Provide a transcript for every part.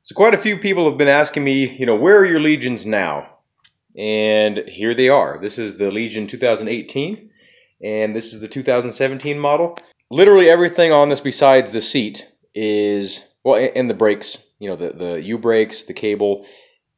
So quite a few people have been asking me, where are your Legions now? And here they are. This is the Legion 2018, and this is the 2017 model. Literally everything on this besides the seat is, well, and the brakes, the U-brakes, the cable,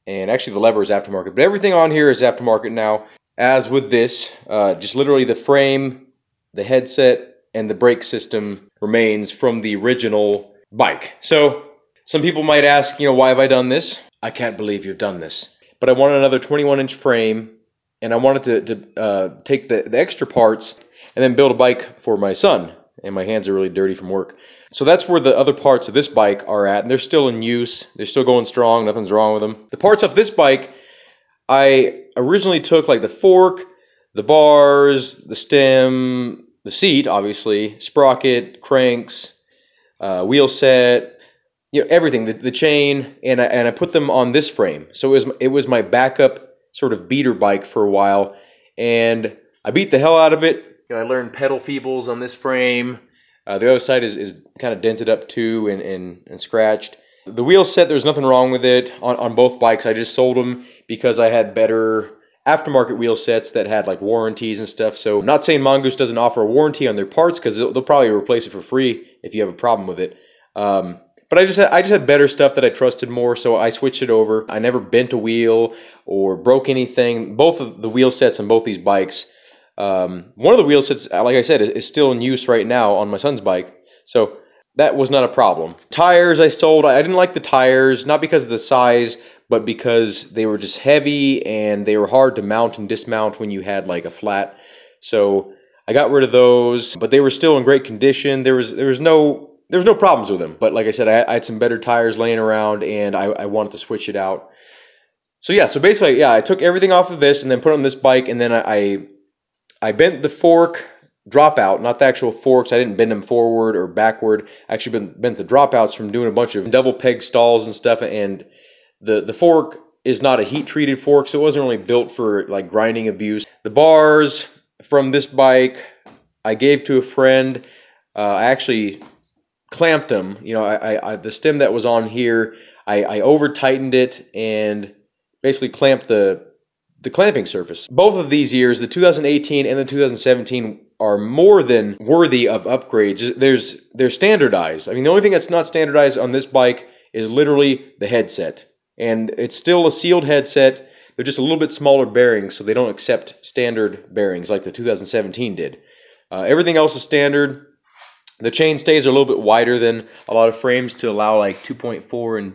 and actually the lever is aftermarket. But everything on here is aftermarket now. As with this, just literally the frame, the headset, and the brake system remains from the original bike. So some people might ask, why have I done this? I can't believe you've done this. But I wanted another 21-inch frame, and I wanted to take the extra parts and then build a bike for my son. And my hands are really dirty from work. So that's where the other parts of this bike are at, and they're still in use. They're still going strong. Nothing's wrong with them. The parts of this bike, I originally took like the fork, the bars, the stem, the seat, obviously, sprocket, cranks, wheel set, everything, the chain, and I put them on this frame. So it was my backup sort of beater bike for a while, and I beat the hell out of it. I learned pedal feebles on this frame. The other side is kind of dented up too and scratched. The wheel set, there's nothing wrong with it on both bikes. I just sold them because I had better aftermarket wheel sets that had like warranties and stuff. So I'm not saying Mongoose doesn't offer a warranty on their parts, because they'll probably replace it for free if you have a problem with it. But I just had better stuff that I trusted more, so I switched it over. I never bent a wheel or broke anything. Both of the wheel sets on both these bikes. One of the wheel sets, like I said, is still in use right now on my son's bike, so that was not a problem. Tires I sold. I didn't like the tires, not because of the size, but because they were just heavy and they were hard to mount and dismount when you had like a flat. So I got rid of those, but they were still in great condition. There was no problems with them. But like I said, I had some better tires laying around, and I wanted to switch it out. So yeah, so basically, yeah, I took everything off of this and then put it on this bike, and then I bent the fork dropout, not the actual forks. I didn't bend them forward or backward. I actually bent the dropouts from doing a bunch of double peg stalls and stuff, and the fork is not a heat-treated fork, so it wasn't really built for like grinding abuse. The bars from this bike I gave to a friend. I actually clamped them. The stem that was on here, I over-tightened it and basically clamped the clamping surface. Both of these years, the 2018 and the 2017, are more than worthy of upgrades. They're standardized. I mean, the only thing that's not standardized on this bike is literally the headset. And it's still a sealed headset. They're just a little bit smaller bearings, so they don't accept standard bearings like the 2017 did. Everything else is standard. The chain stays are a little bit wider than a lot of frames to allow like 2.4 and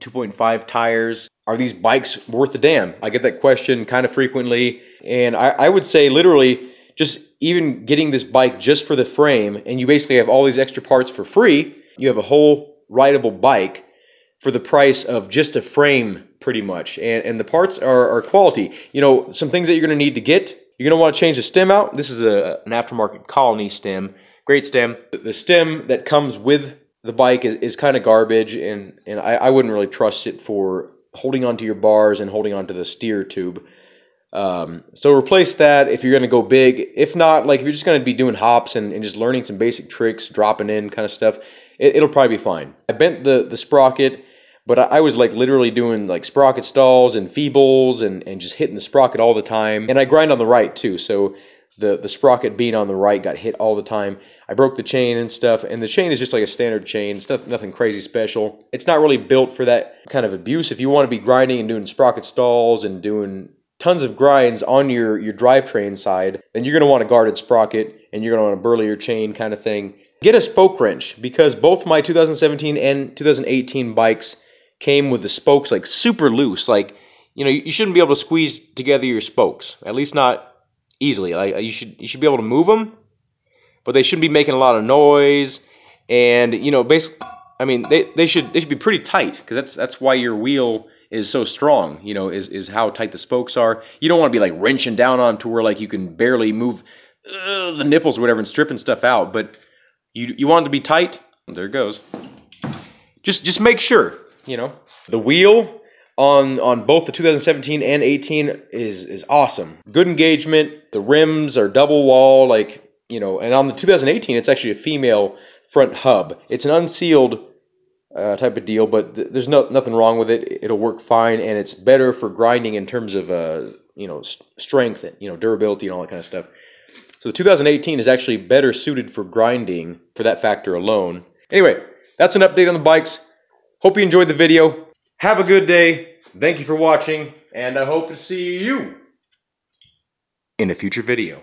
2.5 tires. Are these bikes worth a damn? I get that question kind of frequently, and I would say literally just even getting this bike just for the frame, and you basically have all these extra parts for free. You have a whole rideable bike for the price of just a frame, pretty much, and the parts are quality. Some things that you're going to need to get. You're going to want to change the stem out. This is an aftermarket Colony stem. Great stem. The stem that comes with the bike is kind of garbage, and I wouldn't really trust it for holding onto your bars and holding onto the steer tube. So replace that if you're going to go big. If not, like if you're just going to be doing hops and just learning some basic tricks, dropping in kind of stuff, it'll probably be fine. I bent the sprocket, but I was like literally doing like sprocket stalls and feebles and just hitting the sprocket all the time. And I grind on the right too, so the sprocket being on the right got hit all the time. I broke the chain and stuff, and the chain is just like a standard chain. It's nothing crazy special. It's not really built for that kind of abuse. If you want to be grinding and doing sprocket stalls and doing tons of grinds on your drivetrain side, then you're going to want a guarded sprocket, and you're going to want a burlier chain kind of thing. Get a spoke wrench, because both my 2017 and 2018 bikes came with the spokes like super loose. Like, you shouldn't be able to squeeze together your spokes, at least not easily. Like you should be able to move them, but they shouldn't be making a lot of noise. And basically, I mean, they should be pretty tight, because that's why your wheel is so strong. Is how tight the spokes are. You don't want to be like wrenching down on to where like you can barely move the nipples or whatever and stripping stuff out. But you want it to be tight. There it goes. Just make sure. The wheel on both the 2017 and 18 is awesome. Good engagement. The rims are double wall, and on the 2018 it's actually a female front hub. It's an unsealed type of deal, but there's nothing wrong with it. It'll work fine, and it's better for grinding in terms of strength, and durability, and all that kind of stuff. So the 2018 is actually better suited for grinding for that factor alone. Anyway, that's an update on the bikes. Hope you enjoyed the video. Have a good day. Thank you for watching, and I hope to see you in a future video.